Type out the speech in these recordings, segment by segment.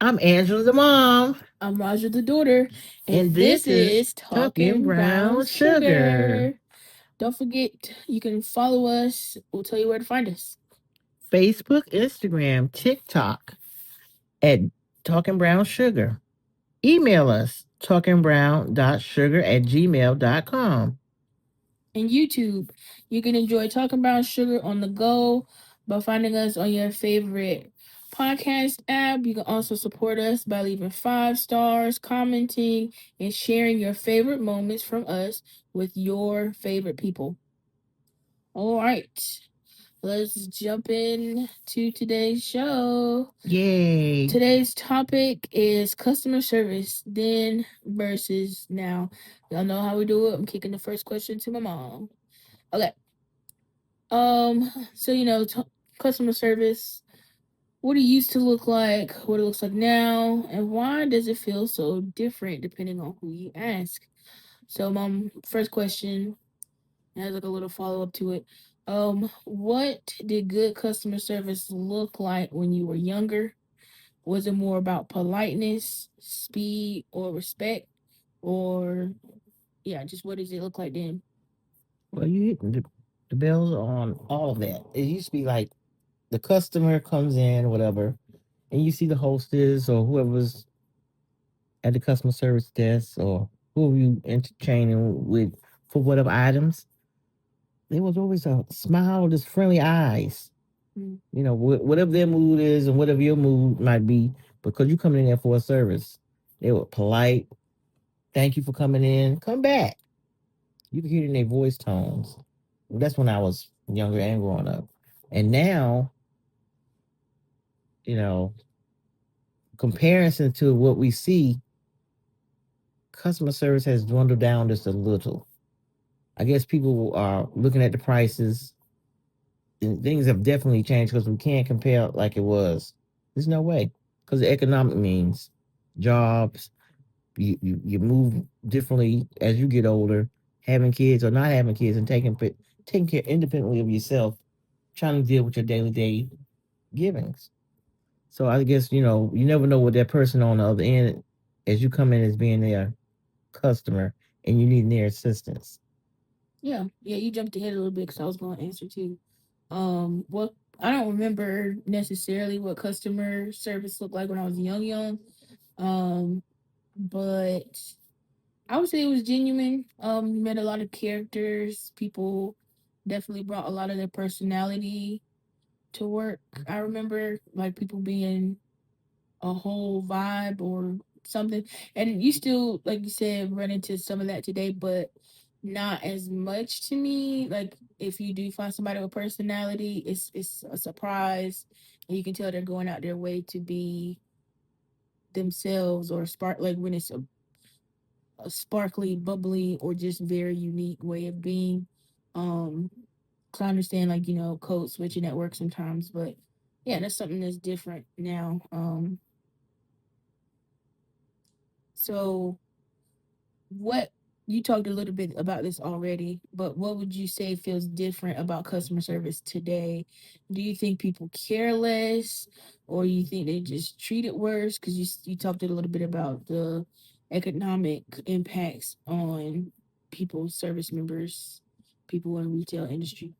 I'm Angela the mom, I'm Rajah the daughter, and and this this is is Talking Talking Brown Brown Sugar. Sugar. Don't forget, you can follow us. We'll tell you where to find us. Facebook, Instagram, TikTok at Talking Brown Sugar. Email us talkingbrown.sugar@gmail.com. And YouTube, you can enjoy Talking Brown Sugar on the go by finding us on your favorite podcast app. You can also support us by leaving 5 stars, commenting, and sharing your favorite moments from us with your favorite people. All right. Let's jump in to today's show. Yay. Today's topic is customer service then versus now. Y'all know how we do it. I'm kicking the first question to my mom. Okay. So customer service, what it used to look like, what it looks like now, and why does it feel so different depending on who you ask? So, mom, first question has like a little follow up to it. What did good customer service look like when you were younger? Was it more about politeness, speed, or respect? Or yeah, just what does it look like then? Well, you hit the bells on all of that. It used to be like the customer comes in, whatever, and you see the hostess or whoever's at the customer service desk or who you entertaining with for whatever items. There was always a smile, just friendly eyes. Mm. You know, whatever their mood is and whatever your mood might be, because you coming in there for a service. They were polite. Thank you for coming in. Come back. You can hear it in their voice tones. That's when I was younger and growing up. And now, you know, comparison to what we see, customer service has dwindled down just a little. I guess people are looking at the prices, and things have definitely changed because we can't compare like it was. There's no way because the economic means jobs. You move differently as you get older, having kids or not having kids, and taking care independently of yourself, trying to deal with your daily day givings. So I guess you never know what that person on the other end, as you come in as being their customer, and you need their assistance. Yeah, you jumped ahead a little bit because I was going to answer too. What I don't remember necessarily what customer service looked like when I was young. Um, but I would say it was genuine. You met a lot of characters. People definitely brought a lot of their personality to work. I remember like people being a whole vibe or something. And you still, like you said, run into some of that today, but not as much to me. Like if you do find somebody with personality, it's a surprise, and you can tell they're going out their way to be themselves or spark. Like when it's a sparkly, bubbly, or just very unique way of being. Um, cause I understand like code switching at work sometimes, but yeah, that's something that's different now. So what you talked a little bit about this already, but what would you say feels different about customer service today? Do you think people care less, or you think they just treat it worse? Because you talked a little bit about the economic impacts on people, service members, people in retail industry.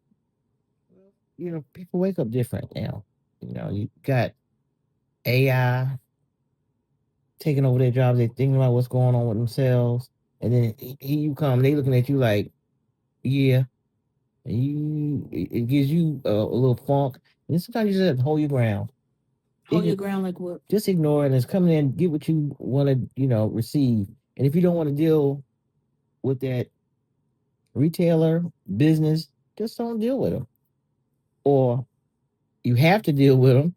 People wake up different now. You got AI taking over their jobs. They thinking about what's going on with themselves, and then here you come. They looking at you like, yeah, and it gives you a little funk. And sometimes you just have to hold your ground. Hold your ground like what? Just ignore it and come in, get what you want to, receive. And if you don't want to deal with that retailer business, just don't deal with them. Or you have to deal with them.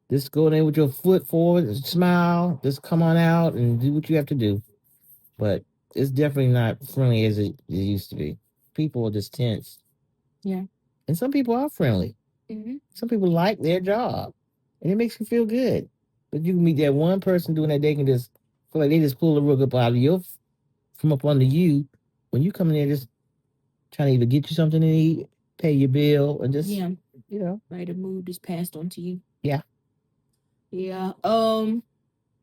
Just go in with your foot forward, smile, just come on out and do what you have to do. But it's definitely not friendly as it used to be. People are just tense. Yeah. And some people are friendly. Mm-hmm. Some people like their job. And it makes you feel good. But you can meet that one person doing that, they can just feel like they just pull the rug up out of your from up under you when you come in there just trying to either get you something to eat, pay your bill, and just Yeah. you know, Like the mood is passed on to you. yeah. Yeah.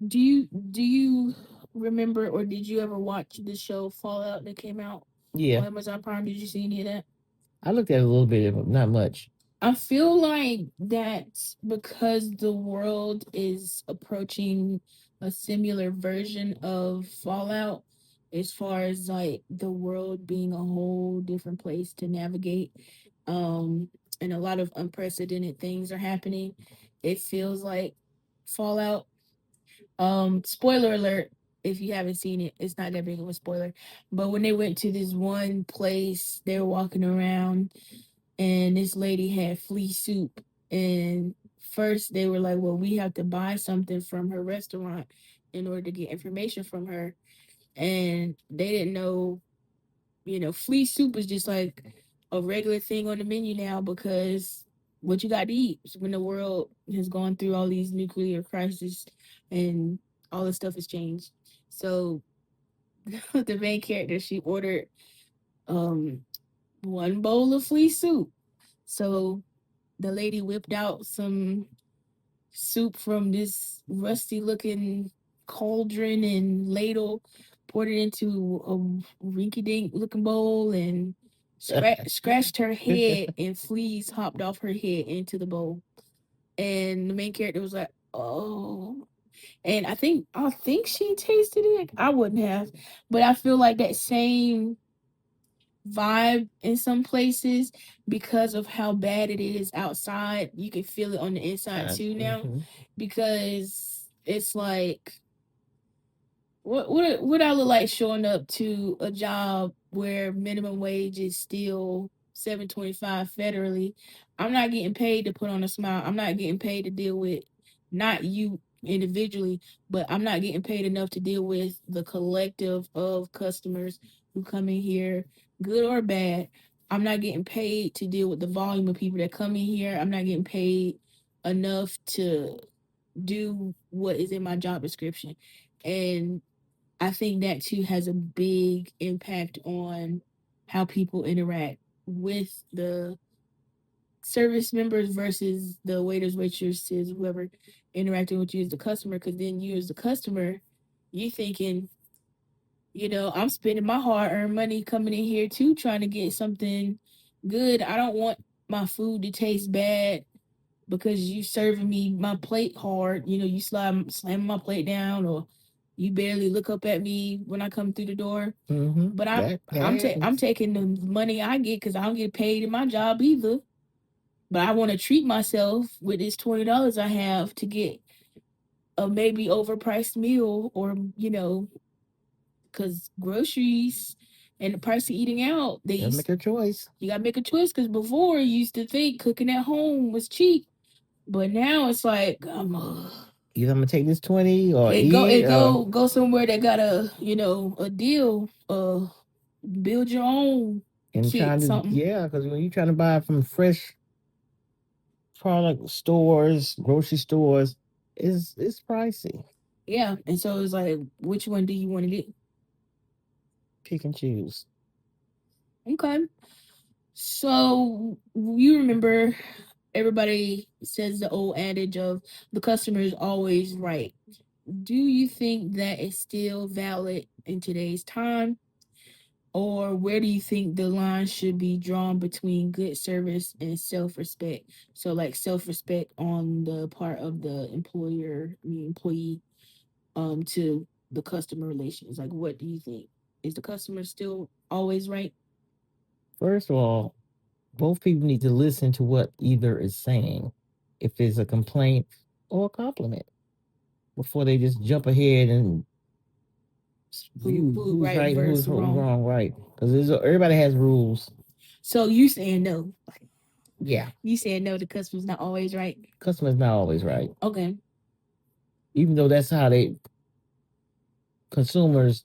Do you remember, or did you ever watch the show Fallout that came out Yeah, on Amazon Prime? Did you see any of that? I looked at it a little bit, but not much. I feel like that's because the world is approaching a similar version of Fallout, as far as like the world being a whole different place to navigate. Um, and a lot of unprecedented things are happening. It feels like Fallout. Spoiler alert, if you haven't seen it, it's not that big of a spoiler. But when they went to this one place, they were walking around and this lady had flea soup. And first they were like, well, we have to buy something from her restaurant in order to get information from her. And they didn't know, flea soup is just like a regular thing on the menu now, because what you got to eat when the world has gone through all these nuclear crises and all this stuff has changed. So the main character, she ordered um one bowl of flea soup. So the lady whipped out some soup from this rusty looking cauldron and ladle, poured it into a rinky dink looking bowl, and scratched her head, and fleas hopped off her head into the bowl. And the main character was like, oh. And I think she tasted it. I wouldn't have, but I feel like that same vibe in some places, because of how bad it is outside. You can feel it on the inside too now, Mhm. because it's like, what I look like showing up to a job where minimum wage is still 7.25 federally. I'm not getting paid to put on a smile. I'm not getting paid to deal with, not you individually, but I'm not getting paid enough to deal with the collective of customers who come in here, good or bad. I'm not getting paid to deal with the volume of people that come in here. I'm not getting paid enough to do what is in my job description. And I think that too has a big impact on how people interact with the service members versus the waiters, waitresses, whoever interacting with you as the customer. Because then you, as the customer, you thinking, I'm spending my hard earned money coming in here too, trying to get something good. I don't want my food to taste bad because you serving me my plate hard. You slam my plate down, or you barely look up at me when I come through the door. Mhm. But That I'm happens. taking the money I get, because I don't get paid in my job either. But I want to treat myself with this $20 I have to get a maybe overpriced meal, or because groceries and the price of eating out, they Gotta make a choice. you gotta make a choice. Because before, you used to think cooking at home was cheap, but now it's like, Either I'm gonna take this 20 or it go eat, it go somewhere that got a deal. Build your own and kit, trying to, something. yeah, because when you're trying to buy from fresh product stores, grocery stores, it's pricey. Yeah, and so it's like, which one do you want to get? Pick and choose. Okay. So you remember, everybody says the old adage of the customer is always right. Do you think that is still valid in today's time? Or where do you think the line should be drawn between good service and self-respect? So like self-respect on the part of the employee, to the customer relations. Like, what do you think? Is the customer still always right? First of all, both people need to listen to what either is saying, if it's a complaint or a compliment, before they just jump ahead and view Who who's right right and who's versus wrong? wrong. Right? Because everybody has rules. So you saying no? Yeah, You saying no? The customer's not always right. customer's not always right, Okay. even though that's how they consumers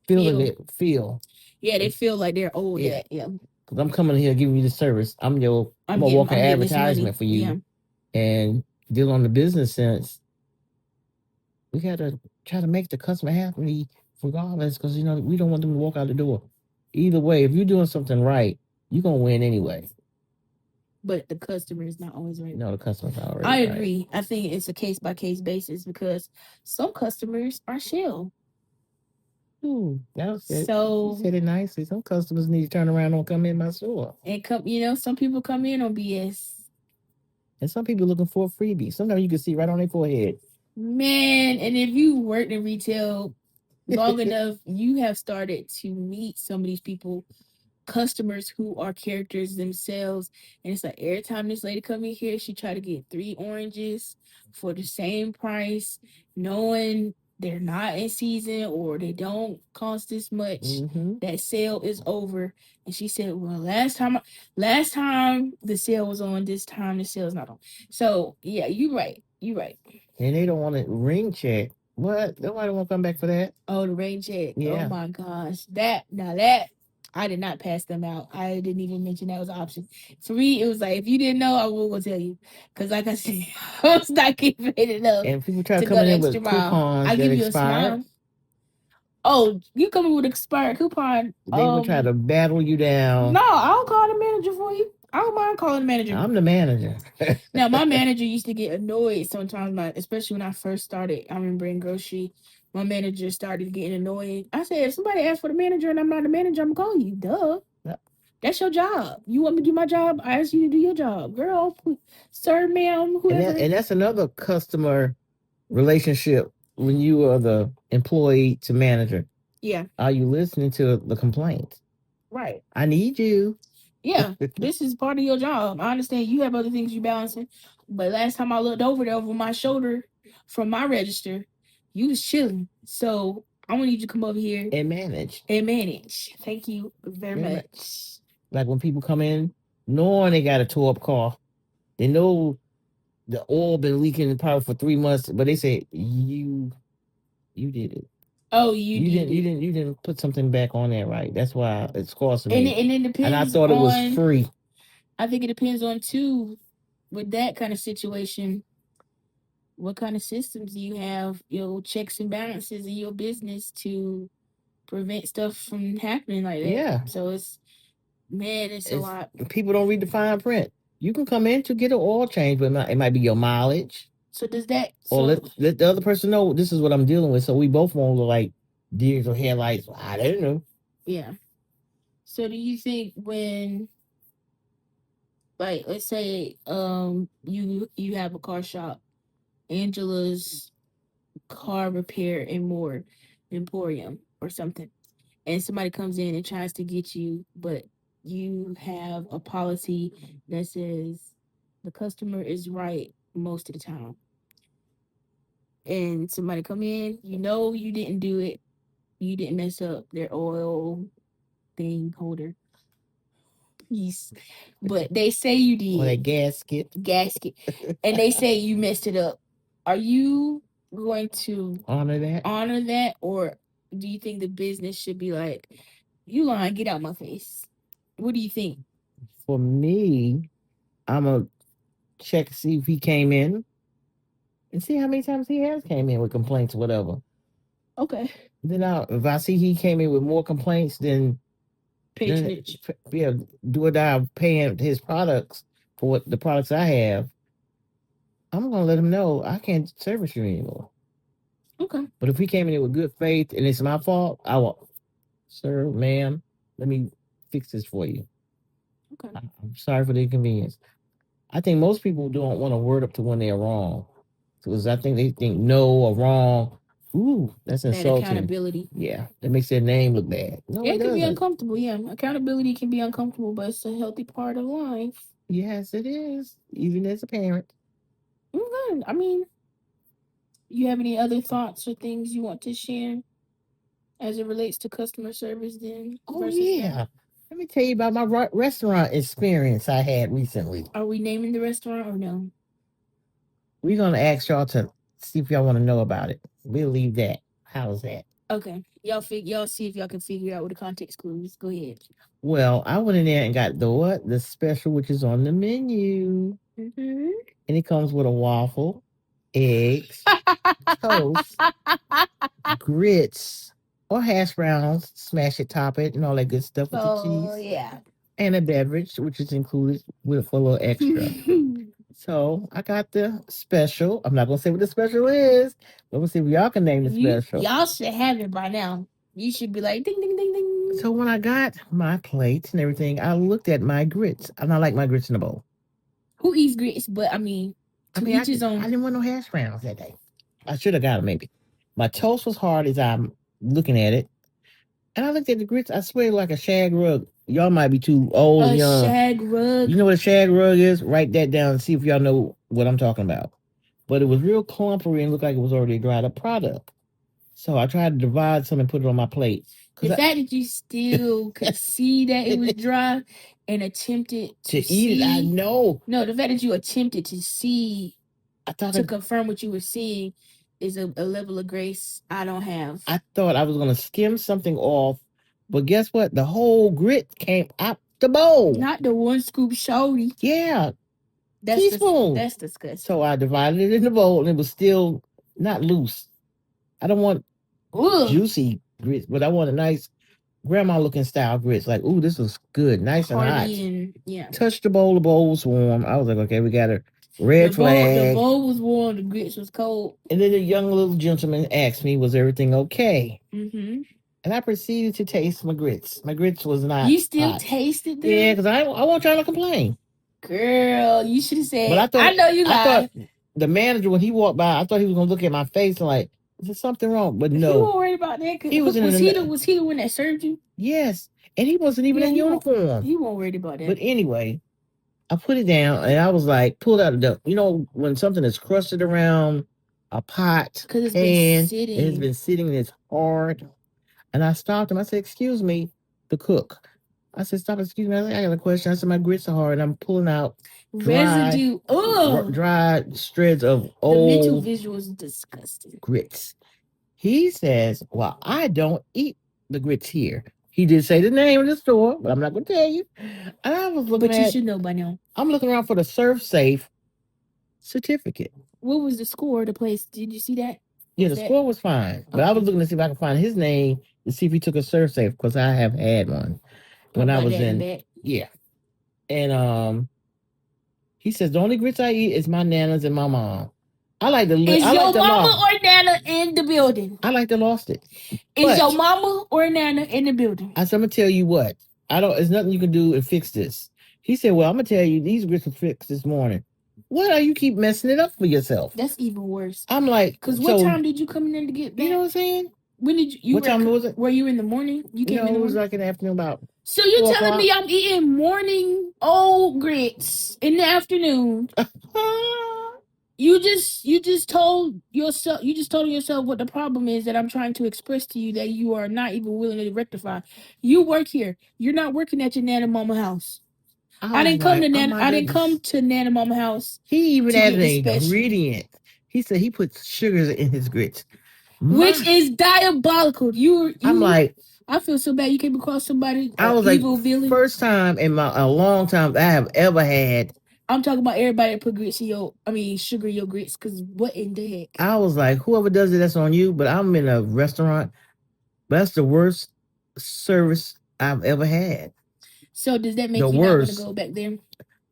feeling Feel. it feel. Yeah, they feel like they're owed Yeah, that. Yeah. because I'm coming here giving you the service. I'm a walking I'm getting this money. advertisement for Yeah. you, and deal on the business sense. We gotta try to make the customer happy regardless, because we don't want them to walk out the door. Either way, if you're doing something right, you're gonna win anyway. but the customer is not always right. No, the customer's I already right. agree. I think it's a case by case basis because some customers are shell. Ooh, that was it. You So said it nicely. Some customers need to turn around and come in my store. and come, some people come in on BS. And some people looking for a freebie. Sometimes you can see right on their forehead. Man, and if you worked in retail long enough, you have started to meet some of these people, customers who are characters themselves. And it's like every time this lady come in here, she try to get 3 oranges for the same price, knowing they're not in season or they don't cost this much. Mm-hmm. That sale is over. And she said, well, last time the sale was on, this time the sale is not on. So yeah, you're right. You're right. And they don't want to ring check. What? Nobody want to come back for that. Oh, the rain check. Oh Yeah. my gosh. That I did not pass them out. I didn't even mention that was an option. For me, it was like if you didn't know, I will go tell you. Cause like I said, I was not getting paid enough And people try to go coming the in extra with mile. coupons I that give you a expired. smile. Oh, you coming with expired coupon. They will try to battle you down. No, I'll call the manager for you. I don't mind calling the manager. I'm the manager. Now, my manager used to get annoyed sometimes, especially when I first started. I remember in grocery, my manager started getting annoyed. I said, if somebody asks for the manager and I'm not the manager, I'm going to call you. Duh. Yep. That's your job. You want me to do my job? I ask you to do your job. Girl, sir, ma'am, whoever. And that's another customer relationship when you are the employee to manager. Yeah. Are you listening to the complaints? Right. I need you. Yeah. This is part of your job. I understand you have other things you balancing. But last time I looked over there over my shoulder from my register, you was chilling. So I want you to come over here And manage. and manage. Thank you very much. Like when people come in, knowing they got a tore up car, they know the oil been leaking probably for 3 months, but they say you did it. Oh, you did didn't it. you didn't put something back on there right. That's why it's costing And me. it depends. And I thought it was free. I think it depends on too with that kind of situation. What kind of systems do you have? Your checks and balances in your business to prevent stuff from happening like that. Yeah. So it's a lot. People don't read the fine print. You can come in to get an oil change, but it might be your mileage. So does that? Or let the other person know this is what I'm dealing with, so we both won't look like deers or headlights. I don't know. Yeah. So do you think when, like, let's say, you have a car shop, Angela's car repair and more emporium or something, and somebody comes in and tries to get you, but you have a policy that says the customer is right most of the time, and somebody come in, you didn't do it, you didn't mess up their oil thing holder piece, but they say you did. Or that gasket. And they say you messed it up. Are you going to honor that, or do you think the business should be like, you lying, get out my face? What do you think? For me, I'm gonna check to see if he came in and see how many times he has came in with complaints or whatever. Okay. Then if I see he came in with more complaints than patronage, yeah, do or die paying his products for what the products I have, I'm gonna let him know I can't service you anymore. Okay. But if he came in with good faith and it's my fault, I will, sir, ma'am, let me fix this for you. Okay. I'm sorry for the inconvenience. I think most people don't want to word up to when they're wrong. Because I think they think no or wrong. Ooh, that's insulting. That accountability. Yeah, that makes their name look bad. No, it can be doesn't. uncomfortable. Yeah, accountability can be uncomfortable, but it's a healthy part of life. Yes, it is. Even as a parent. Good. I mean, you have any other thoughts or things you want to share as it relates to customer service then? Oh, yeah. That? Let me tell you about my restaurant experience I had recently. Are we naming the restaurant or no? We're going to ask y'all to see if y'all want to know about it. We'll leave that. How's that? Okay. Y'all see if y'all can figure out what the context clues. Go ahead. Well, I went in there and got the what? The special, which is on the menu. Mm-hmm. And it comes with a waffle, eggs, toast, grits, or hash browns. Smash it, top it, and all that good stuff with the cheese. Oh, yeah. and a beverage, which is included with for a little extra. So I got the special. I'm not gonna say what the special is, but we'll see if y'all can name the special. Y'all should have it by now. You should be like ding ding ding ding. So when I got my plate and everything, I looked at my grits, and I like my grits in a bowl. Who eats grits? But I mean, to each his I own. didn't want no hash browns that day. I should have got them maybe. My toast was hard as I'm looking at it, and I looked at the grits. I swear, like a shag rug. Y'all might be too old, A young. shag rug. You know what a shag rug is? Write that down and see if y'all know what I'm talking about. But it was real clumpery and looked like it was already a dried up product. So I tried to divide some and put it on my plate. The fact that you still could see that it was dry and attempted to eat it, I know. No, the fact that you attempted to see I thought to confirm what you were seeing is a level of grace I don't have. I thought I was gonna skim something off, but guess what? The whole grit came out the bowl. Not the one scoop shorty. Yeah. Teaspoon. That's disgusting. So I divided it in the bowl and it was still not loose. I don't want juicy grits, but I want a nice grandma looking style grits. Like, ooh, this was good, nice and hot. And, yeah. Touched the bowl was warm. I was like, okay, we got a red flag. The bowl was warm, the grits was cold. And then the young little gentleman asked me, was everything okay? Mm-hmm. And I proceeded to taste my grits. My grits was not. You still tasted them? Yeah, because I want y'all to complain. Girl, you should have said, I know you lied. I thought the manager, when he walked by, I thought he was going to look at my face and like, is there something wrong? But no. He wasn't worried about that. Was he the one that served you? Yes. And he wasn't even in uniform. He wasn't worried about that. But anyway, I put it down and I was like, pulled out of the, when something is crusted around a pot, because it's been sitting. It's been sitting and it's hard. And I stopped him. I said, excuse me, the cook. I said, stop, excuse me. I got a question. I said, my grits are hard. And I'm pulling out residue. Dry shreds of old. The mental visual is disgusting. Grits. He says, well, I don't eat the grits here. He did say the name of the store, but I'm not going to tell you. And I was looking But you should know by now. I'm looking around for the Serve Safe certificate. What was the score of the place? Did you see that? Yeah, the score was fine. But I was looking to see if I could find his name to see if he took a Serve Safe because I have had one when I was in. Yeah. And he says the only grits I eat is my nana's and my mom. I like the. Is your mama or nana in the building? I like to lost it. Is your mama or nana in the building? I said, I'm gonna tell you what. There's nothing you can do to fix this. He said, well, I'm gonna tell you these grits were fixed this morning. Why do you keep messing it up for yourself? That's even worse. I'm like, because what time did you come in to get back? You know what I'm saying? When did you? What time was it? Were you in the morning? You came in the morning? It was like in the afternoon about. So you telling me I'm eating morning old grits in the afternoon? You just told yourself what the problem is that I'm trying to express to you that you are not even willing to rectify. You work here. You're not working at your Nana Mama house. I didn't come to Nana Mama house. He even added an ingredient. He said he puts sugars in his grits. Which is diabolical. I'm like, I feel so bad you came across somebody. I was evil like, villain. First time in a long time I have ever had. I'm talking about everybody that put sugar in your grits, because what in the heck? I was like, whoever does it, that's on you. But I'm in a restaurant. That's the worst service I've ever had. So does that make you not want to go back there?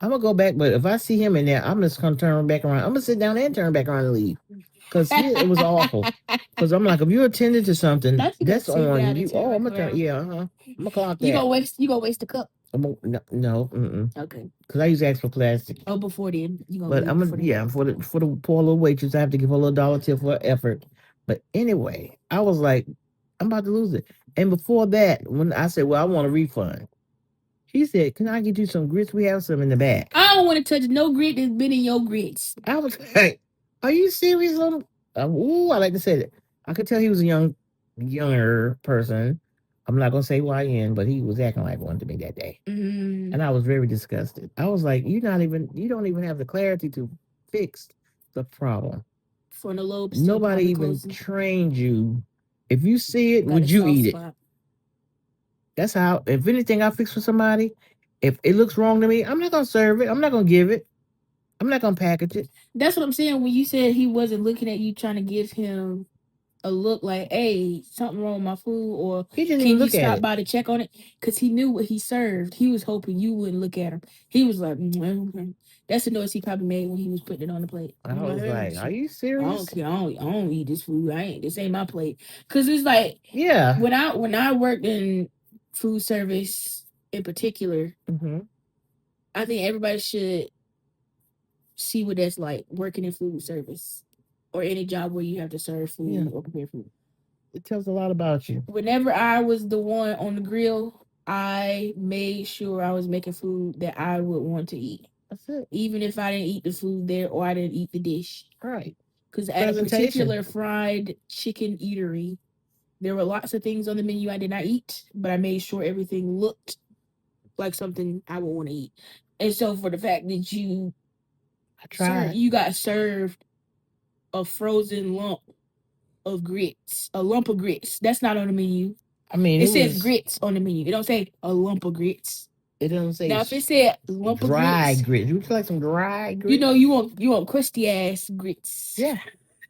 I'm going to go back, but if I see him in there, I'm just going to turn back around. I'm going to sit down and turn back around and leave. Because it was awful. Because I'm like, if you're attending to something, that's on you. Oh, I'm going to turn, yeah, I'm going to clock that. You gonna waste the cup? No. Okay. Because I usually ask for plastic. Oh, before then. For the poor little waitress, I have to give her a little $1 tip for her effort. But anyway, I was like, I'm about to lose it. And before that, when I said, well, I want a refund, he said, can I get you some grits? We have some in the back. I don't want to touch no grit that's been in your grits. I was like, are you serious? I like to say that. I could tell he was a younger person. I'm not going to say YN, but he was acting like one to me that day. Mm-hmm. And I was very disgusted. I was like, you don't even have the clarity to fix the problem. For the lobes. Nobody even trained you. If you see it, would you eat it? That's how, if anything I fix for somebody, if it looks wrong to me, I'm not going to serve it. I'm not going to give it. I'm not going to package it. That's what I'm saying. When you said he wasn't looking at you trying to give him a look like, "Hey, something wrong with my food," or He didn't even "Can you look at stop it. by to check on it?" Because he knew what he served. He was hoping you wouldn't look at him. He was like, That's the noise he probably made when he was putting it on the plate. I I'm like, was "Hey, like, "Are you I don't serious?" care. I don't eat this food. This ain't my plate." Because it's like Yeah. when I worked in food service in particular, Mm-hmm. I think everybody should see what that's like working in food service or any job where you have to serve Yeah. food or prepare food. It tells a lot about you. Whenever I was the one on the grill, I made sure I was making food that I would want to eat, That's it. even if I didn't eat the food there or I didn't eat the dish. Right. Because at a Presentation. particular fried chicken eatery, there were lots of things on the menu I did not eat, but I made sure everything looked like something I would want to eat. And so for the fact that I tried. you got served a frozen lump of grits, a lump of grits. That's not on the menu. I mean, It it says was. grits on the menu. It don't say a lump of grits. It doesn't say Now, if it said lump of dry grits, grits. Would you like some dry grits? you know you want crusty ass grits. Yeah.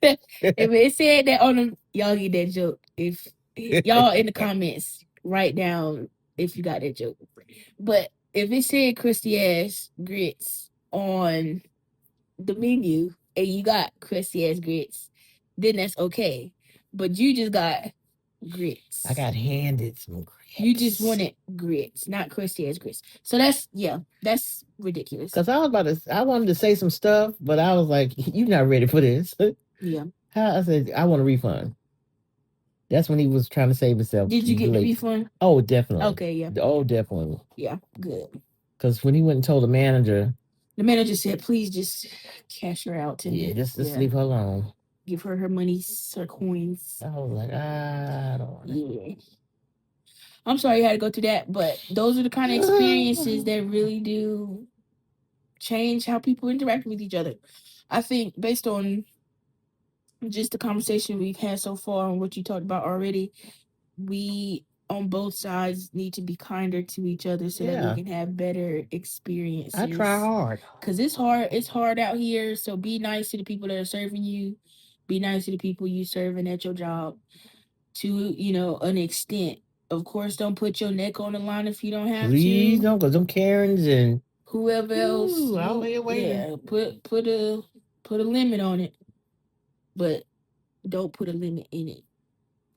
If it said that on them, y'all get that joke. If y'all in the comments, write down if you got that joke. But if it said crusty ass grits on the menu and you got crusty ass grits, then that's okay. But you just got grits. I got handed some grits. You just wanted grits, not crusty ass grits. So that's ridiculous. Because I wanted to say some stuff, but I was like, "You're not ready for this." Yeah. I said, "I want a refund." That's when he was trying to save himself. Did you get the refund? Oh, definitely. Okay, yeah. Oh, definitely. Yeah, good. Because when he went and told the manager said, "Please just cash her out to me. just leave her alone. Give her money, her coins." I was like, I don't want it. Yeah. I'm sorry you had to go through that, but those are the kind of experiences that really do change how people interact with each other. I think based on just the conversation we've had so far and what you talked about already, we on both sides need to be kinder to each other so that we can have better experiences. I try hard. Because it's hard. It's hard out here. So be nice to the people that are serving you. Be nice to the people you serving at your job to, an extent. Of course, don't put your neck on the line if you don't have Please to. don't, because them Karens and whoever else. out here waiting. Yeah, put a limit on it. But don't put a limit in it.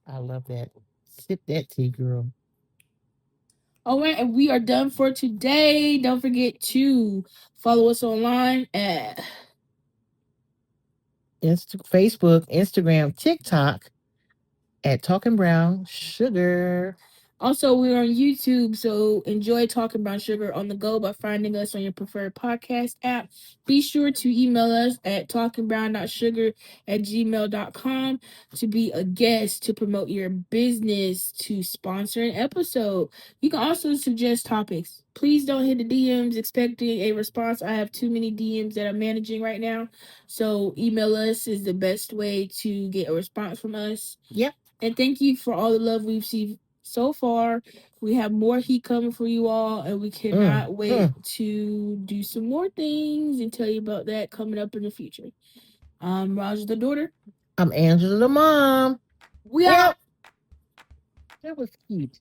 I love that. Sip that tea, girl. All right, and we are done for today. Don't forget to follow us online at Facebook, Instagram, TikTok at Talking Brown Sugar. Also, we're on YouTube, so enjoy Talking Brown Sugar on the go by finding us on your preferred podcast app. Be sure to email us at talkingbrown.sugar@gmail.com to be a guest, to promote your business, to sponsor an episode. You can also suggest topics. Please don't hit the DMs expecting a response. I have too many DMs that I'm managing right now. So email us is the best way to get a response from us. Yep. And thank you for all the love we've received so far. We have more heat coming for you all, and we cannot wait to do some more things and tell you about that coming up in the future. I'm Rajah the daughter. I'm Angela the mom. We out. That was cute.